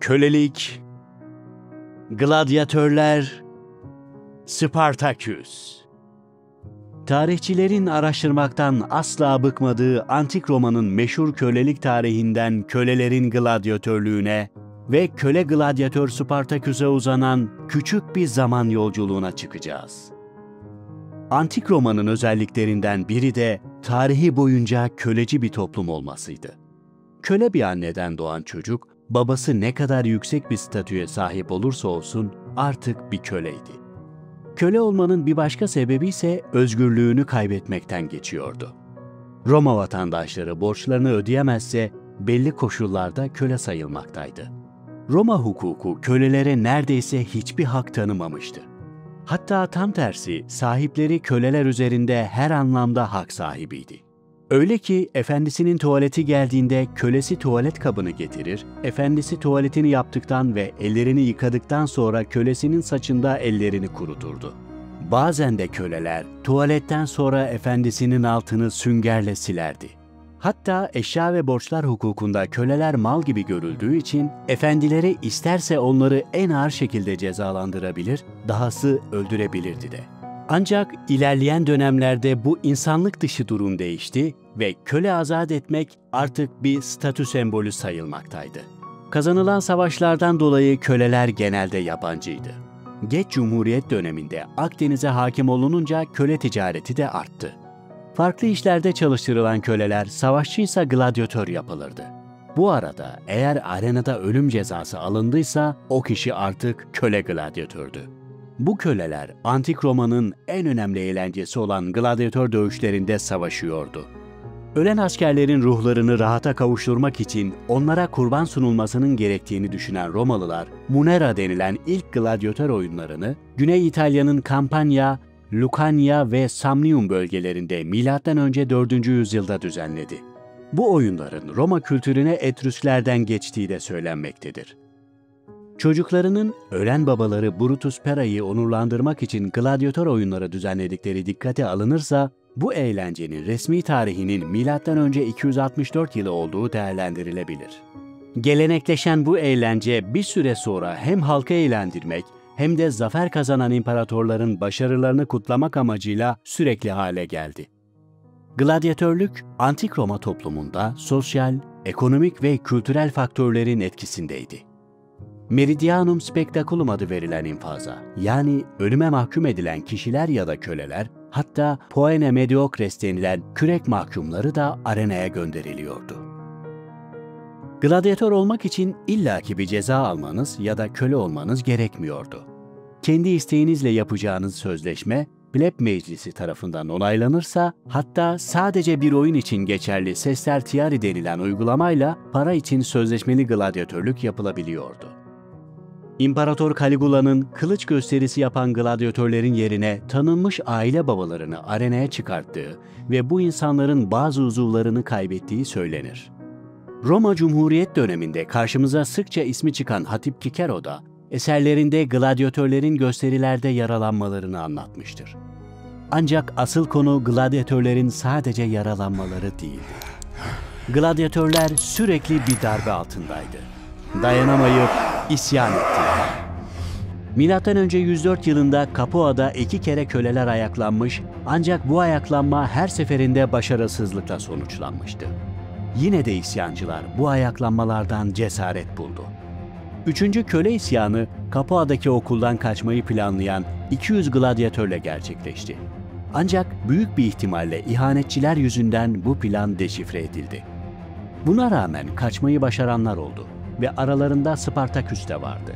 kölelik, gladyatörler, Spartaküs. Tarihçilerin araştırmaktan asla bıkmadığı Antik Roma'nın meşhur kölelik tarihinden kölelerin gladyatörlüğüne ve köle gladyatör Spartaküs'e uzanan küçük bir zaman yolculuğuna çıkacağız. Antik Roma'nın özelliklerinden biri de tarihi boyunca köleci bir toplum olmasıydı. Köle bir anneden doğan çocuk, babası ne kadar yüksek bir statüye sahip olursa olsun artık bir köleydi. Köle olmanın bir başka sebebi ise özgürlüğünü kaybetmekten geçiyordu. Roma vatandaşları borçlarını ödeyemezse belli koşullarda köle sayılmaktaydı. Roma hukuku kölelere neredeyse hiçbir hak tanımamıştı. Hatta tam tersi sahipleri köleler üzerinde her anlamda hak sahibiydi. Öyle ki efendisinin tuvaleti geldiğinde kölesi tuvalet kabını getirir, efendisi tuvaletini yaptıktan ve ellerini yıkadıktan sonra kölesinin saçında ellerini kuruturdu. Bazen de köleler tuvaletten sonra efendisinin altını süngerle silerdi. Hatta eşya ve borçlar hukukunda köleler mal gibi görüldüğü için efendileri isterse onları en ağır şekilde cezalandırabilir, dahası öldürebilirdi de. Ancak ilerleyen dönemlerde bu insanlık dışı durum değişti ve köle azat etmek artık bir statü sembolü sayılmaktaydı. Kazanılan savaşlardan dolayı köleler genelde yabancıydı. Geç Cumhuriyet döneminde Akdeniz'e hakim olununca köle ticareti de arttı. Farklı işlerde çalıştırılan köleler savaşçıysa gladyatör yapılırdı. Bu arada eğer arenada ölüm cezası alındıysa o kişi artık köle gladyatördü. Bu köleler Antik Roma'nın en önemli eğlencesi olan gladyatör dövüşlerinde savaşıyordu. Ölen askerlerin ruhlarını rahata kavuşturmak için onlara kurban sunulmasının gerektiğini düşünen Romalılar, Munera denilen ilk gladyatör oyunlarını Güney İtalya'nın Campania, Lucania ve Samnium bölgelerinde M.Ö. 4. yüzyılda düzenledi. Bu oyunların Roma kültürüne Etrüsklerden geçtiği de söylenmektedir. Çocuklarının ölen babaları Brutus Pera'yı onurlandırmak için gladyatör oyunları düzenledikleri dikkate alınırsa, bu eğlencenin resmi tarihinin M.Ö. 264 yılı olduğu değerlendirilebilir. Gelenekleşen bu eğlence bir süre sonra hem halkı eğlendirmek hem de zafer kazanan imparatorların başarılarını kutlamak amacıyla sürekli hale geldi. Gladyatörlük, Antik Roma toplumunda sosyal, ekonomik ve kültürel faktörlerin etkisindeydi. Meridianum spectaculum adı verilen infaza, yani ölüme mahkum edilen kişiler ya da köleler, hatta poena mediocres denilen kürek mahkumları da arenaya gönderiliyordu. Gladyatör olmak için illaki bir ceza almanız ya da köle olmanız gerekmiyordu. Kendi isteğinizle yapacağınız sözleşme, pleb meclisi tarafından onaylanırsa, hatta sadece bir oyun için geçerli sestertiari denilen uygulamayla para için sözleşmeli gladyatörlük yapılabiliyordu. İmparator Caligula'nın kılıç gösterisi yapan gladyatörlerin yerine tanınmış aile babalarını arenaya çıkarttığı ve bu insanların bazı uzuvlarını kaybettiği söylenir. Roma Cumhuriyet döneminde karşımıza sıkça ismi çıkan Hatip Kikero da eserlerinde gladyatörlerin gösterilerde yaralanmalarını anlatmıştır. Ancak asıl konu gladyatörlerin sadece yaralanmaları değildi. Gladyatörler sürekli bir darbe altındaydı. Dayanamayıp isyan ettiler. M.Ö. 104 yılında Capua'da 2 kere köleler ayaklanmış, ancak bu ayaklanma her seferinde başarısızlıkla sonuçlanmıştı. Yine de isyancılar bu ayaklanmalardan cesaret buldu. 3. köle isyanı, Capua'daki okuldan kaçmayı planlayan 200 gladyatörle gerçekleşti. Ancak büyük bir ihtimalle ihanetçiler yüzünden bu plan deşifre edildi. Buna rağmen kaçmayı başaranlar oldu ve aralarında Spartaküs de vardı.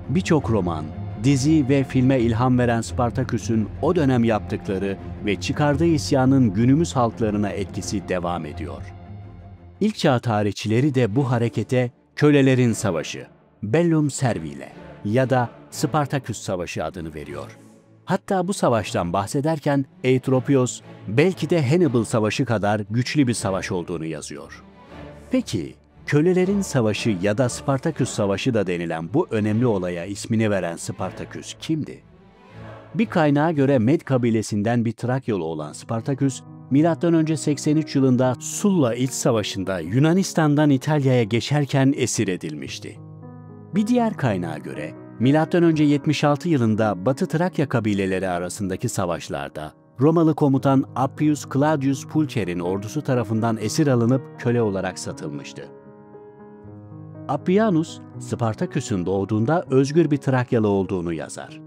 Birçok roman, dizi ve filme ilham veren Spartaküs'ün o dönem yaptıkları ve çıkardığı isyanın günümüz halklarına etkisi devam ediyor. İlk çağ tarihçileri de bu harekete Kölelerin Savaşı, Bellum Servile ya da Spartaküs Savaşı adını veriyor. Hatta bu savaştan bahsederken Eutropios belki de Hannibal Savaşı kadar güçlü bir savaş olduğunu yazıyor. Peki, Kölelerin Savaşı ya da Spartaküs Savaşı da denilen bu önemli olaya ismini veren Spartaküs kimdi? Bir kaynağa göre Med kabilesinden bir Trakyalı olan Spartaküs, M.Ö. 83 yılında Sulla İç Savaşı'nda Yunanistan'dan İtalya'ya geçerken esir edilmişti. Bir diğer kaynağa göre M.Ö. 76 yılında Batı Trakya kabileleri arasındaki savaşlarda Romalı komutan Appius Claudius Pulcher'in ordusu tarafından esir alınıp köle olarak satılmıştı. Appianus, Spartaküs'ün doğduğunda özgür bir Trakyalı olduğunu yazar.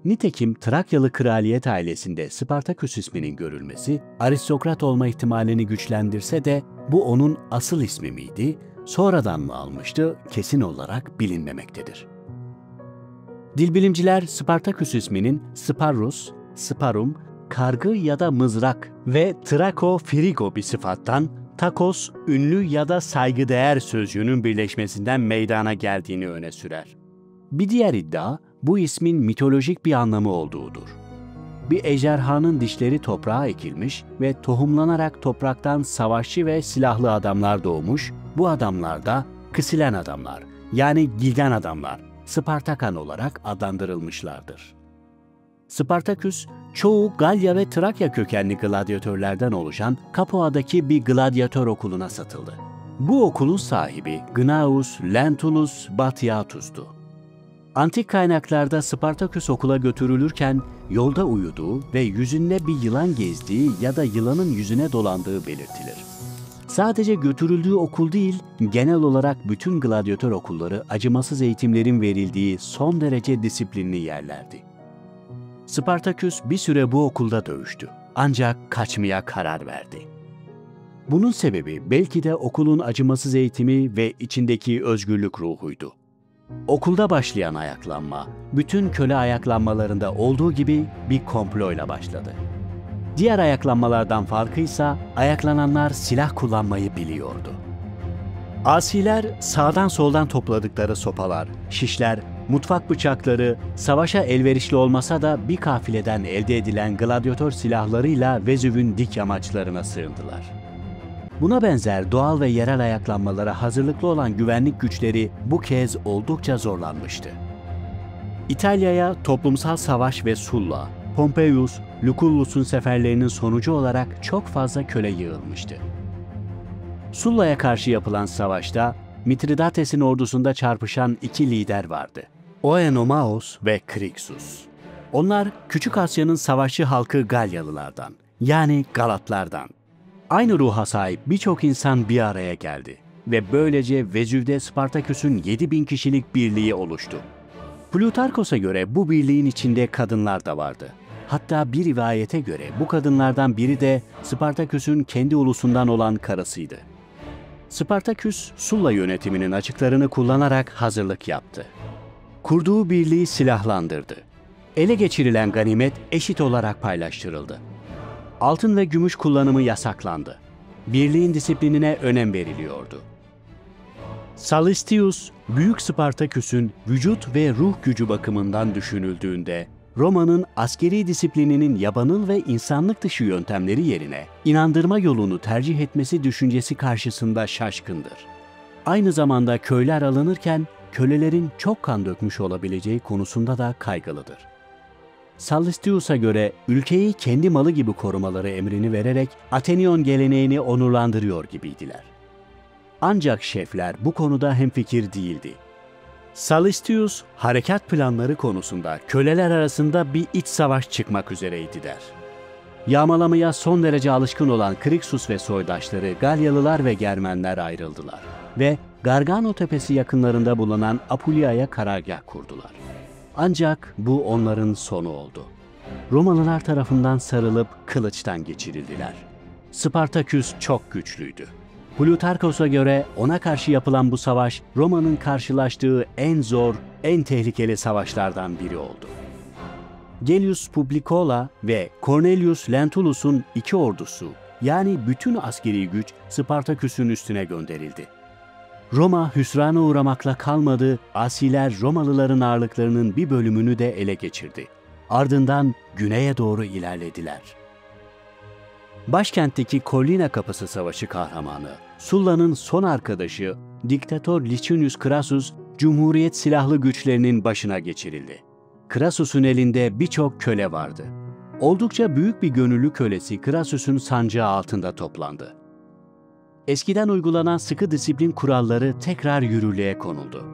Nitekim Trakyalı kraliyet ailesinde Spartaküs isminin görülmesi, aristokrat olma ihtimalini güçlendirse de bu onun asıl ismi miydi, sonradan mı almıştı kesin olarak bilinmemektedir. Dilbilimciler Spartaküs isminin Sparrus, Sparum, kargı ya da mızrak ve Trako Frigo bir sıfattan takos, ünlü ya da saygıdeğer sözcüğünün birleşmesinden meydana geldiğini öne sürer. Bir diğer iddia, bu ismin mitolojik bir anlamı olduğudur. Bir ejderhanın dişleri toprağa ekilmiş ve tohumlanarak topraktan savaşçı ve silahlı adamlar doğmuş, bu adamlar da kısilen adamlar, yani gilden adamlar, Spartakan olarak adlandırılmışlardır. Spartaküs, çoğu Galya ve Trakya kökenli gladyatörlerden oluşan Capua'daki bir gladyatör okuluna satıldı. Bu okulun sahibi Gnaeus Lentulus Batiatus'tu. Antik kaynaklarda Spartaküs okula götürülürken yolda uyuduğu ve yüzünde bir yılan gezdiği ya da yılanın yüzüne dolandığı belirtilir. Sadece götürüldüğü okul değil, genel olarak bütün gladyatör okulları acımasız eğitimlerin verildiği son derece disiplinli yerlerdi. Spartaküs bir süre bu okulda dövüştü, ancak kaçmaya karar verdi. Bunun sebebi belki de okulun acımasız eğitimi ve içindeki özgürlük ruhuydu. Okulda başlayan ayaklanma, bütün köle ayaklanmalarında olduğu gibi bir komployla başladı. Diğer ayaklanmalardan farkıysa ayaklananlar silah kullanmayı biliyordu. Asiler sağdan soldan topladıkları sopalar, şişler, mutfak bıçakları, savaşa elverişli olmasa da bir kafileden elde edilen gladyatör silahlarıyla Vezüv'ün dik yamaçlarına sığındılar. Buna benzer doğal ve yerel ayaklanmalara hazırlıklı olan güvenlik güçleri bu kez oldukça zorlanmıştı. İtalya'ya toplumsal savaş ve Sulla, Pompeius, Lucullus'un seferlerinin sonucu olarak çok fazla köle yığılmıştı. Sulla'ya karşı yapılan savaşta Mitridantes'in ordusunda çarpışan iki lider vardı: Oenomaus ve Crixus. Onlar Küçük Asya'nın savaşçı halkı Galyalılardan, yani Galatlardan. Aynı ruha sahip birçok insan bir araya geldi ve böylece Vezüv'de Spartaküs'ün 7.000 kişilik birliği oluştu. Plutarkos'a göre bu birliğin içinde kadınlar da vardı. Hatta bir rivayete göre bu kadınlardan biri de Spartaküs'ün kendi ulusundan olan karısıydı. Spartaküs, Sulla yönetiminin açıklarını kullanarak hazırlık yaptı. Kurduğu birliği silahlandırdı. Ele geçirilen ganimet eşit olarak paylaştırıldı. Altın ve gümüş kullanımı yasaklandı. Birliğin disiplinine önem veriliyordu. Sallustius, Büyük Spartaküs'ün vücut ve ruh gücü bakımından düşünüldüğünde, Roma'nın askeri disiplininin yabanıl ve insanlık dışı yöntemleri yerine inandırma yolunu tercih etmesi düşüncesi karşısında şaşkındır. Aynı zamanda köyler alınırken kölelerin çok kan dökmüş olabileceği konusunda da kaygılıdır. Sallustius'a göre ülkeyi kendi malı gibi korumaları emrini vererek Athenion geleneğini onurlandırıyor gibiydiler. Ancak şefler bu konuda hemfikir değildi. Sallustius, harekat planları konusunda köleler arasında bir iç savaş çıkmak üzereydi der. Yağmalamaya son derece alışkın olan Crixus ve soydaşları Galyalılar ve Germenler ayrıldılar ve Gargano Tepesi yakınlarında bulunan Apulia'ya karargah kurdular. Ancak bu onların sonu oldu. Romalılar tarafından sarılıp kılıçtan geçirildiler. Spartaküs çok güçlüydü. Plutarkos'a göre ona karşı yapılan bu savaş Roma'nın karşılaştığı en zor, en tehlikeli savaşlardan biri oldu. Gellius Publicola ve Cornelius Lentulus'un iki ordusu, yani bütün askeri güç Spartaküs'ün üstüne gönderildi. Roma hüsrana uğramakla kalmadı, asiler Romalıların ağırlıklarının bir bölümünü de ele geçirdi. Ardından güneye doğru ilerlediler. Başkentteki Collina Kapısı Savaşı kahramanı, Sulla'nın son arkadaşı, diktatör Licinius Crassus, Cumhuriyet silahlı güçlerinin başına geçirildi. Crassus'un elinde birçok köle vardı. Oldukça büyük bir gönüllü kölesi Crassus'un sancağı altında toplandı. Eskiden uygulanan sıkı disiplin kuralları tekrar yürürlüğe konuldu.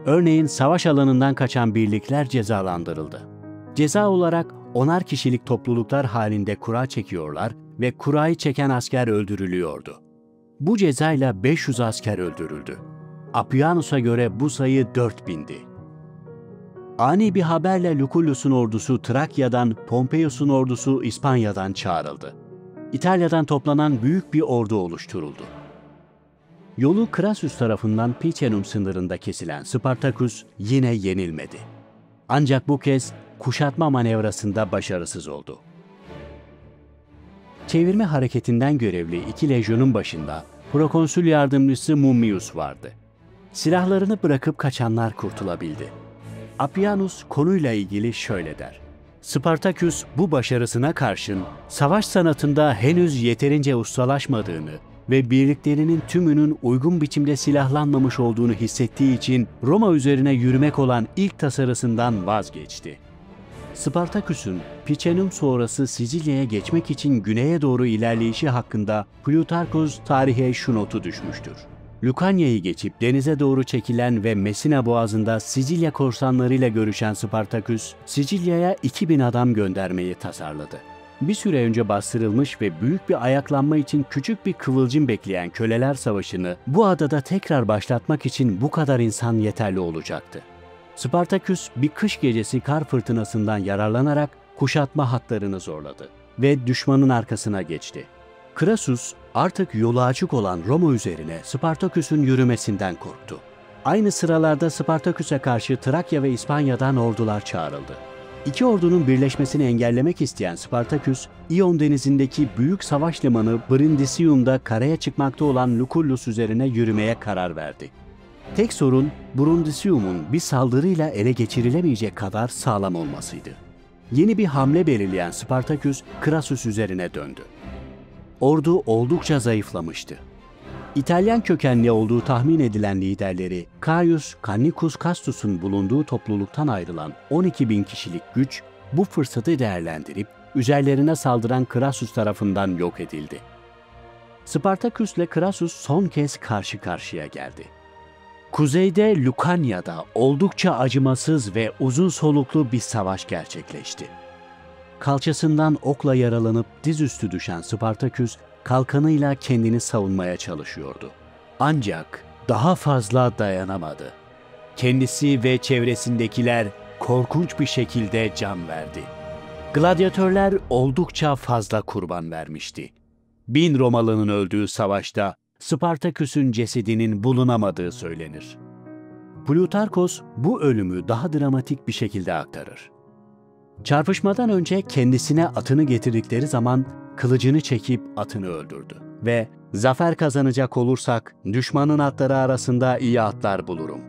Örneğin savaş alanından kaçan birlikler cezalandırıldı. Ceza olarak 10'ar kişilik topluluklar halinde kura çekiyorlar ve kurayı çeken asker öldürülüyordu. Bu cezayla 500 asker öldürüldü. Appianus'a göre bu sayı 4000'di. Ani bir haberle Lucullus'un ordusu Trakya'dan, Pompeius'un ordusu İspanya'dan çağrıldı. İtalya'dan toplanan büyük bir ordu oluşturuldu. Yolu Crassus tarafından Picenum sınırında kesilen Spartacus yine yenilmedi. Ancak bu kez kuşatma manevrasında başarısız oldu. Çevirme hareketinden görevli 2 lejyonun başında prokonsül yardımcısı Mummius vardı. Silahlarını bırakıp kaçanlar kurtulabildi. Appianus konuyla ilgili şöyle der: Spartaküs bu başarısına karşın savaş sanatında henüz yeterince ustalaşmadığını ve birliklerinin tümünün uygun biçimde silahlanmamış olduğunu hissettiği için Roma üzerine yürümek olan ilk tasarısından vazgeçti. Spartaküs'ün Picenum sonrası Sicilya'ya geçmek için güneye doğru ilerleyişi hakkında Plutarkos tarihe şu notu düşmüştür: Lucania'yı geçip denize doğru çekilen ve Messina boğazında Sicilya korsanlarıyla görüşen Spartaküs, Sicilya'ya 2000 adam göndermeyi tasarladı. Bir süre önce bastırılmış ve büyük bir ayaklanma için küçük bir kıvılcım bekleyen köleler savaşını bu adada tekrar başlatmak için bu kadar insan yeterli olacaktı. Spartaküs bir kış gecesi kar fırtınasından yararlanarak kuşatma hatlarını zorladı ve düşmanın arkasına geçti. Crassus artık yolu açık olan Roma üzerine Spartaküs'ün yürümesinden korktu. Aynı sıralarda Spartaküs'e karşı Trakya ve İspanya'dan ordular çağrıldı. İki ordunun birleşmesini engellemek isteyen Spartaküs, İyon denizindeki büyük savaş limanı Brindisium'da karaya çıkmakta olan Lucullus üzerine yürümeye karar verdi. Tek sorun Brundisium'un bir saldırıyla ele geçirilemeyecek kadar sağlam olmasıydı. Yeni bir hamle belirleyen Spartaküs, Crassus üzerine döndü. Ordu oldukça zayıflamıştı. İtalyan kökenli olduğu tahmin edilen liderleri Caius Cannicus Castus'un bulunduğu topluluktan ayrılan 12.000 kişilik güç bu fırsatı değerlendirip üzerlerine saldıran Crassus tarafından yok edildi. Spartaküs ile Crassus son kez karşı karşıya geldi. Kuzeyde Lucania'da oldukça acımasız ve uzun soluklu bir savaş gerçekleşti. Kalçasından okla yaralanıp dizüstü düşen Spartaküs, kalkanıyla kendini savunmaya çalışıyordu. Ancak daha fazla dayanamadı. Kendisi ve çevresindekiler korkunç bir şekilde can verdi. Gladyatörler oldukça fazla kurban vermişti. 1000 Romalı'nın öldüğü savaşta Spartaküs'ün cesedinin bulunamadığı söylenir. Plutarkos bu ölümü daha dramatik bir şekilde aktarır. Çarpışmadan önce kendisine atını getirdikleri zaman kılıcını çekip atını öldürdü ve "Zafer kazanacak olursak düşmanın atları arasında iyi atlar bulurum.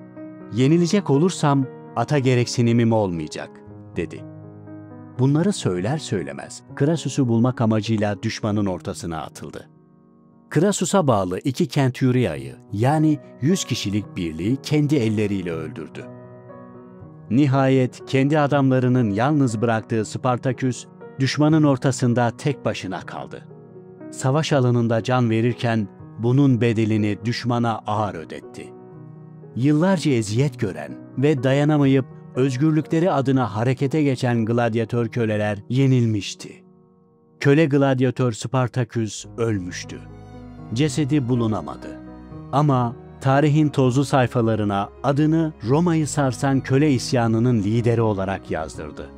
Yenilecek olursam ata gereksinimim olmayacak," dedi. Bunları söyler söylemez Crassus'u bulmak amacıyla düşmanın ortasına atıldı. Crassus'a bağlı 2 Centuria'yı yani 100 kişilik birliği kendi elleriyle öldürdü. Nihayet kendi adamlarının yalnız bıraktığı Spartaküs, düşmanın ortasında tek başına kaldı. Savaş alanında can verirken bunun bedelini düşmana ağır ödetti. Yıllarca eziyet gören ve dayanamayıp özgürlükleri adına harekete geçen gladyatör köleler yenilmişti. Köle gladyatör Spartaküs ölmüştü. Cesedi bulunamadı. Ama tarihin tozlu sayfalarına adını Roma'yı sarsan köle isyanının lideri olarak yazdırdı.